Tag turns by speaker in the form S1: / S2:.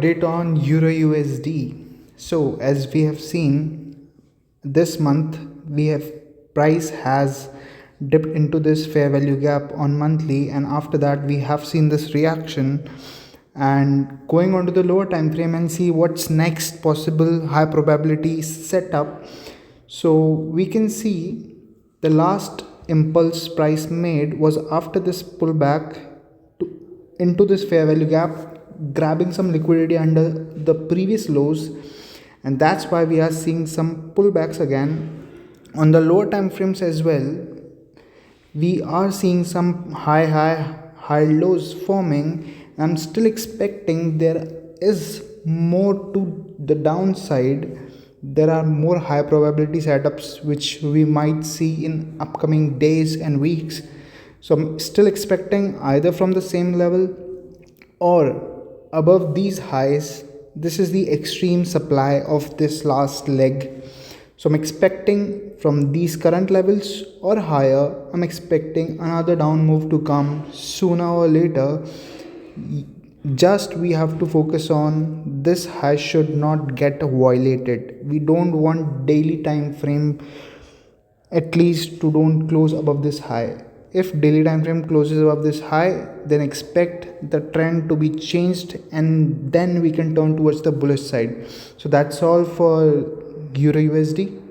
S1: update on EURUSD. So as we have seen this month, price has dipped into this fair value gap on monthly, and after that we have seen this reaction. And going on to the lower time frame and see what's next possible high probability setup. So we can see the last impulse price made was after this pullback into this fair value gap, grabbing some liquidity under the previous lows, and that's why we are seeing some pullbacks again. On the lower time frames as well, we are seeing some high lows forming. I'm still expecting there is more to the downside. There are more high probability setups which we might see in upcoming days and weeks. So I'm still expecting either from the same level or above these highs. This is the extreme supply of this last leg. So I'm expecting from these current levels or higher. I'm expecting another down move to come sooner or later. Just we have to focus on this high should not get violated. We don't want daily time frame at least to don't close above this high. If daily time frame closes above this high, then expect the trend to be changed, and then we can turn towards the bullish side. So that's all for EURUSD.